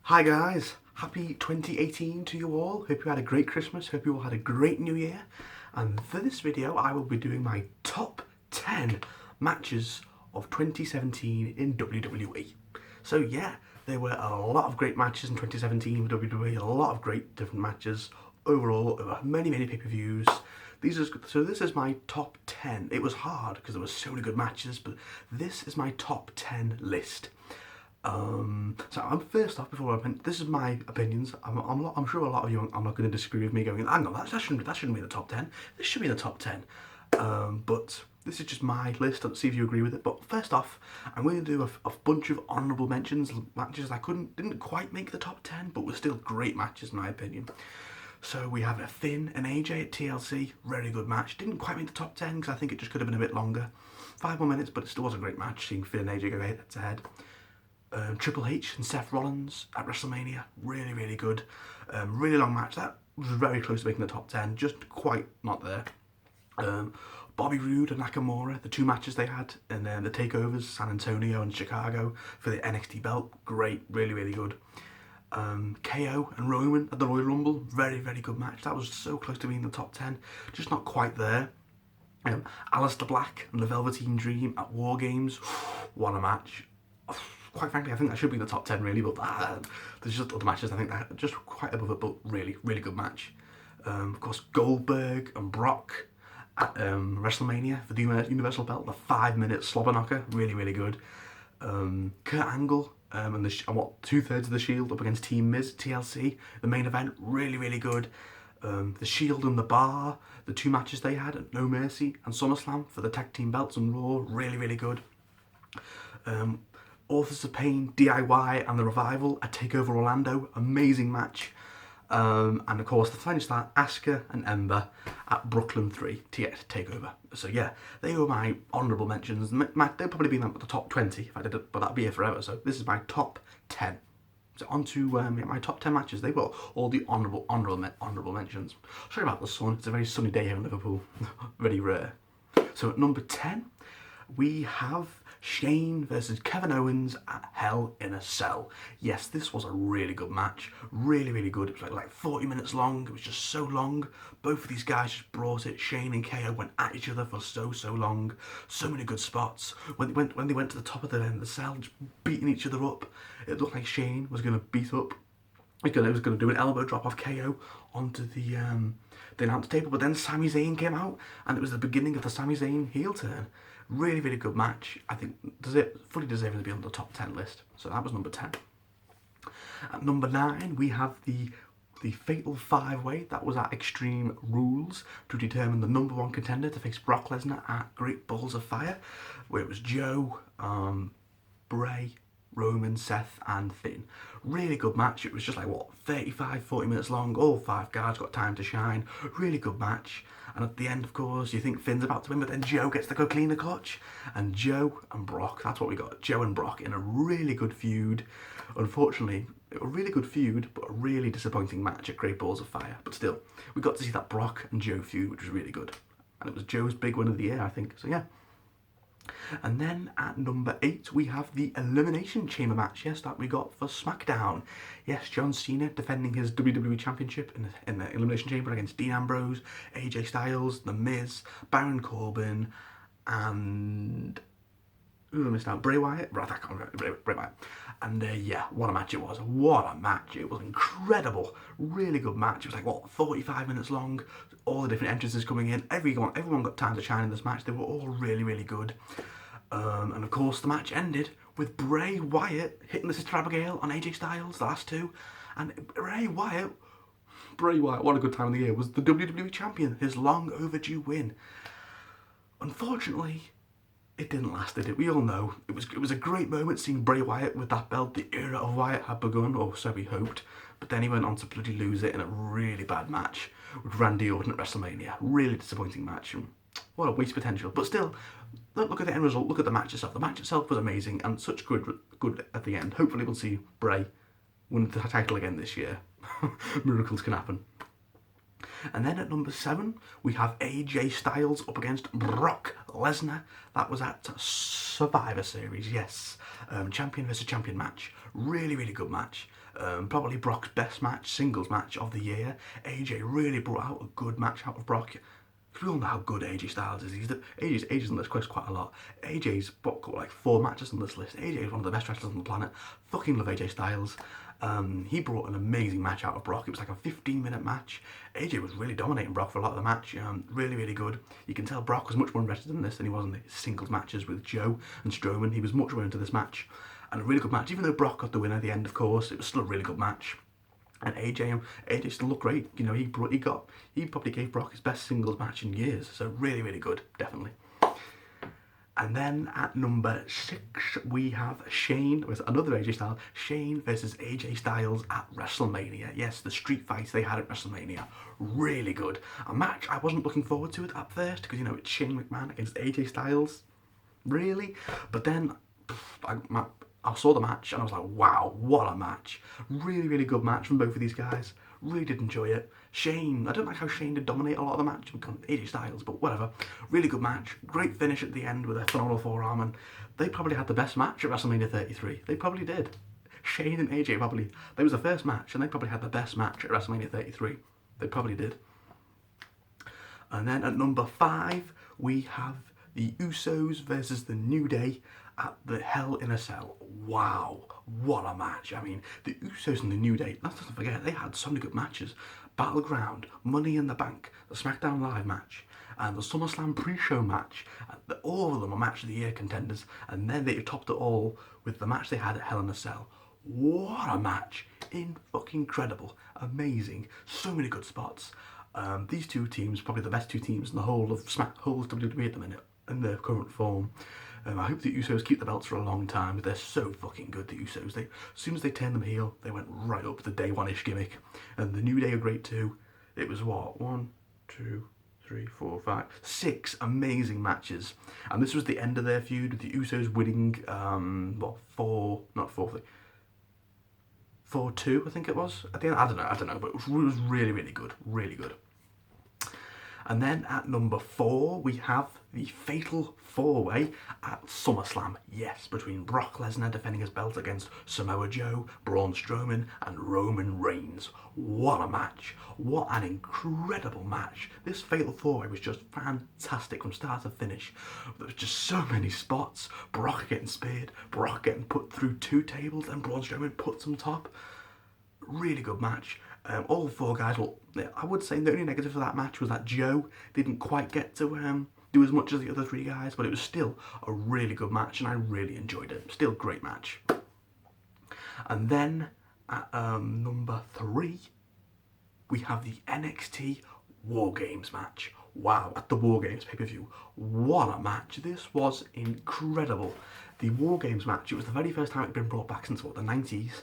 Hi guys, happy 2018 to you all. Hope you had a great Christmas, hope you all had a great New Year. And for this video I will be doing my top 10 matches of 2017 in WWE. So yeah, there were a lot of great matches in 2017 with WWE, a lot of great different matches overall, many pay-per-views. So this is my top 10. It was hard because there were so many good matches, but this is my top 10 list. So I'm first off, before this is my opinions. I'm sure a lot of you are not going to disagree with me. Going, hang on, that shouldn't be the top 10. This should be the top 10. But this is just my list. Let's see if you agree with it. But first off, I'm going to do a bunch of honourable mentions, matches I didn't quite make the top 10, but were still great matches in my opinion. So we have a Finn and AJ at TLC, very good match. Didn't quite make the top 10 because I think it just could have been a bit longer. 5 more minutes, but it still was a great match, seeing Finn and AJ go head to head. Triple H and Seth Rollins at WrestleMania, really good. Really long match. That was very close to making the top 10, just quite not there. Bobby Roode and Nakamura, the two matches they had, and then the takeovers, San Antonio and Chicago for the NXT belt, great, really good. KO and Roman at the Royal Rumble, very good match. That was so close to being in the top 10, just not quite there. Aleister Black and the Velveteen Dream at War Games, what a match. Quite frankly, I think that should be in the top 10 really, but there's just other matches I think that are just quite above it, but really good match. Of course, Goldberg and Brock at WrestleMania for the Universal Belt, the 5-minute slobber knocker, really good. Kurt Angle and 2/3 of the Shield up against Team Miz, TLC, the main event, really good. The Shield and the Bar, the two matches they had at No Mercy and SummerSlam for the tag team belts and Raw, really good. Authors of Pain, DIY and The Revival at TakeOver Orlando, amazing match. And of course, the finish that, Asuka and Ember at Brooklyn 3 TakeOver. So yeah, they were my honourable mentions. They'd probably be in the top 20 if I did it, but that'd be it forever. So this is my top 10. So on to my top 10 matches. They were all the honourable mentions. Sorry about the sun. It's a very sunny day here in Liverpool. Very rare. So at number 10, we have Shane versus Kevin Owens at Hell in a Cell. Yes, this was a really good match. Really good. It was like 40 minutes long. It was just so long. Both of these guys just brought it. Shane and KO went at each other for so long. So many good spots. When they went to the top of the cell, just beating each other up, it looked like Shane was going to beat up. He was going to do an elbow drop off KO onto the announce table, but then Sami Zayn came out, and it was the beginning of the Sami Zayn heel turn. Really good match. I think fully deserving to be on the top 10 list. So that was number 10. At number 9, we have the Fatal 5-Way. That was at Extreme Rules to determine the number 1 contender to face Brock Lesnar at Great Balls of Fire, where it was Joe, Bray, Roman, Seth and Finn. Really good match. It was just 35-40 minutes long. All 5 guys got time to shine. Really good match. And at the end, of course, you think Finn's about to win, but then Joe gets to go clean the clutch. And Joe and Brock, that's what we got. Joe and Brock in a really good feud. Unfortunately, a really good feud, but a really disappointing match at Great Balls of Fire. But still, we got to see that Brock and Joe feud, which was really good. And it was Joe's big win of the year, I think. So yeah. And then at number 8, we have the Elimination Chamber match, yes, that we got for SmackDown. Yes, John Cena defending his WWE Championship in the Elimination Chamber against Dean Ambrose, AJ Styles, The Miz, Baron Corbin, and... Who I missed out? Bray Wyatt? Right, I can't remember. Bray Wyatt. And yeah, what a match it was. What a match. It was incredible. Really good match. It was 45 minutes long. All the different entrances coming in. Everyone got time to shine in this match. They were all really good. And of course, the match ended with Bray Wyatt hitting the Sister Abigail on AJ Styles, the last two. And Bray Wyatt, what a good time of the year, was the WWE Champion. His long overdue win. Unfortunately, it didn't last, did it? We all know. It was a great moment seeing Bray Wyatt with that belt. The era of Wyatt had begun, or so we hoped. But then he went on to bloody lose it in a really bad match with Randy Orton at WrestleMania. Really disappointing match. What a waste potential. But still, look at the end result. Look at the match itself. The match itself was amazing and such good at the end. Hopefully we'll see Bray win the title again this year. Miracles can happen. And then at number 7, we have AJ Styles up against Brock Lesnar. That was at Survivor Series, yes. Champion versus champion match. Really, really good match. Probably Brock's best match, singles match of the year. AJ really brought out a good match out of Brock. We all know how good AJ Styles is. AJ's on this quest quite a lot. AJ's got like 4 matches on this list. AJ is one of the best wrestlers on the planet. Fucking love AJ Styles. He brought an amazing match out of Brock. It was like a 15-minute match. AJ was really dominating Brock for a lot of the match. Really, really good. You can tell Brock was much more invested in this than he was in the singles matches with Joe and Strowman. He was much more into this match. And a really good match. Even though Brock got the win at the end, of course, it was still a really good match. And AJ still looked great. You know, he probably gave Brock his best singles match in years. So really, really good, definitely. And then at number 6, we have Shane with another AJ Styles. Shane versus AJ Styles at WrestleMania. Yes, the street fight they had at WrestleMania. Really good. A match I wasn't looking forward to it at first because, you know, it's Shane McMahon against AJ Styles. Really? But then I saw the match and I was like, wow, what a match. Really, really good match from both of these guys. Really did enjoy it. Shane, I don't like how Shane did dominate a lot of the match with AJ Styles, but whatever. Really good match. Great finish at the end with a phenomenal forearm, and they probably had the best match at WrestleMania 33. They probably did. Shane and AJ probably, that was the first match, and they probably had the best match at WrestleMania 33. They probably did. And then at number 5, we have the Usos versus the New Day at the Hell in a Cell. Wow, what a match. I mean, the Usos and the New Day, let's not forget, they had so many good matches. Battleground, Money in the Bank, the SmackDown Live match, and the SummerSlam pre-show match. All of them are match of the year contenders, and then they topped it all with the match they had at Hell in a Cell. What a match. Fucking incredible. Amazing. So many good spots. These two teams, probably the best 2 teams in the whole of WWE at the minute, in their current form. I hope the Usos keep the belts for a long time. They're so fucking good, the Usos. As soon as they turned them heel, they went right up the day one-ish gimmick. And the New Day are great too. It was what? 1, 2, 3, 4, 5, 6 amazing matches. And this was the end of their feud with the Usos winning, 4-2, I think it was. At the end, I don't know, but it was really, really good. Really good. And then at number 4, we have the Fatal 4-Way at SummerSlam. Yes, between Brock Lesnar defending his belt against Samoa Joe, Braun Strowman, and Roman Reigns. What a match. What an incredible match. This Fatal 4-Way was just fantastic from start to finish. There was just so many spots. Brock getting speared, Brock getting put through 2 tables, and Braun Strowman puts on top. Really good match. All 4 guys, well, I would say the only negative for that match was that Joe didn't quite get to do as much as the other 3 guys, but it was still a really good match and I really enjoyed it. Still a great match. And then at number 3, we have the NXT War Games match. Wow, at the War Games pay-per-view. What a match. This was incredible. The War Games match, it was the very first time it had been brought back since, what, the 90s?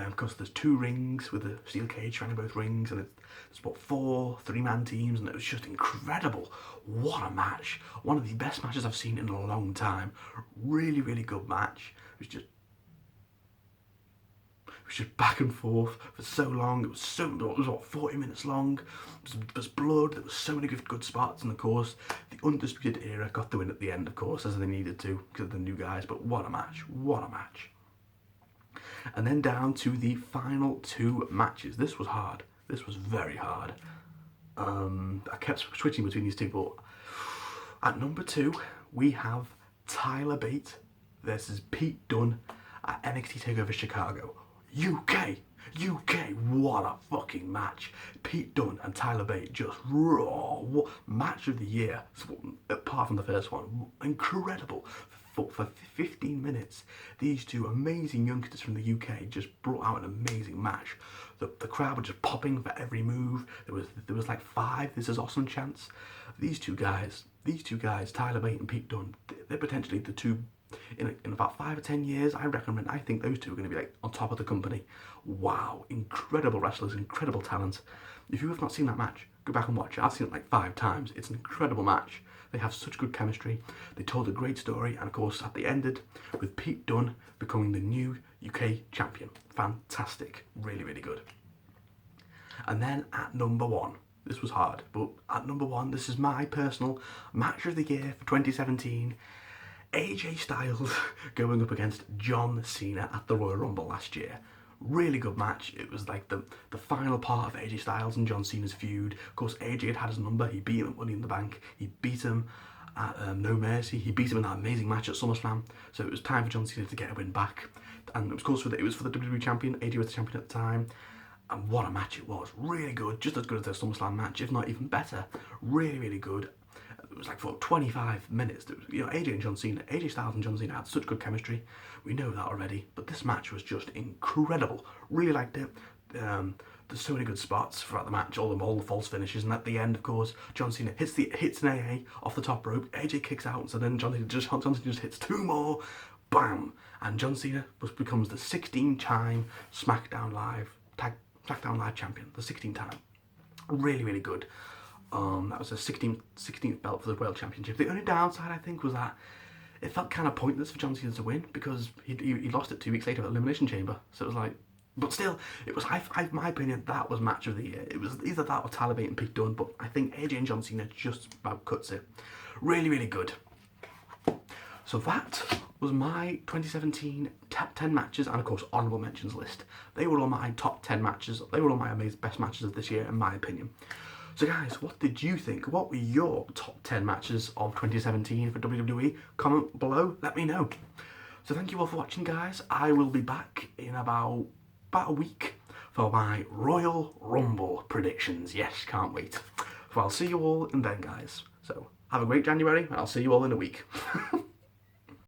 Because there's 2 rings with a steel cage surrounding both rings, and there's what, 4 3-man teams, and it was just incredible. What a match. One of the best matches I've seen in a long time. Really, really good match. It was just back and forth for so long. It was what, 40 minutes long. There was blood. There was so many good spots, and of course, the Undisputed Era got the win at the end, of course, as they needed to because of the new guys. But what a match! What a match! And then down to the final 2 matches. This was hard. This was very hard. I kept switching between these 2, but at number 2 we have Tyler Bate versus Pete Dunne at NXT TakeOver Chicago. UK, what a fucking match. Pete Dunne and Tyler Bate, just raw. Match of the year, apart from the first one. Incredible. For 15 minutes, these 2 amazing youngsters from the UK just brought out an amazing match. The crowd were just popping for every move. There was like 5 "This is awesome" chants. These two guys, Tyler Bate and Pete Dunne, they're potentially the 2 in about 5 or 10 years. I think those 2 are going to be like on top of the company. Wow, incredible wrestlers, incredible talent. If you have not seen that match, go back and watch it. I've seen it like 5 times. It's an incredible match. They have such good chemistry. They told a great story, and of course, at the ended with Pete Dunne becoming the new UK champion. Fantastic, really, really good. And then at number 1, This was hard. But at number 1, this is my personal match of the year for 2017. AJ Styles going up against John Cena at the Royal Rumble last year. Really good match. It was like the final part of AJ Styles and John Cena's feud. Of course, AJ had his number. He beat him at Money in the Bank. He beat him at No Mercy. He beat him in that amazing match at SummerSlam. So it was time for John Cena to get a win back. And of course, it was for the WWE champion. AJ was the champion at the time. And what a match it was. Really good. Just as good as their SummerSlam match, if not even better. Really, really good. It was like for 25 minutes. AJ and John Cena, AJ Styles and John Cena had such good chemistry. We know that already. But this match was just incredible. Really liked it. There's so many good spots throughout the match, all the false finishes, and at the end, of course, John Cena hits an AA off the top rope. AJ kicks out, so then John Cena just hits 2 more. Bam! And John Cena becomes the 16-time SmackDown Live champion. The 16th time. Really, really good. That was a 16th belt for the World Championship. The only downside, I think, was that it felt kind of pointless for John Cena to win because he lost it 2 weeks later at Elimination Chamber. So it was like, but still, it was, in my opinion, that was match of the year. It was either that or Tyler Bate and Pete Dunne, but I think AJ and John Cena just about cuts it. Really, really good. So that was my 2017 top 10 matches and, of course, honourable mentions list. They were all my top 10 matches. They were all my best matches of this year, in my opinion. So guys, what did you think? What were your top 10 matches of 2017 for WWE? Comment below, let me know. So thank you all for watching, guys. I will be back in about a week for my Royal Rumble predictions. Yes, can't wait. So I'll see you all in then, guys. So have a great January, and I'll see you all in a week.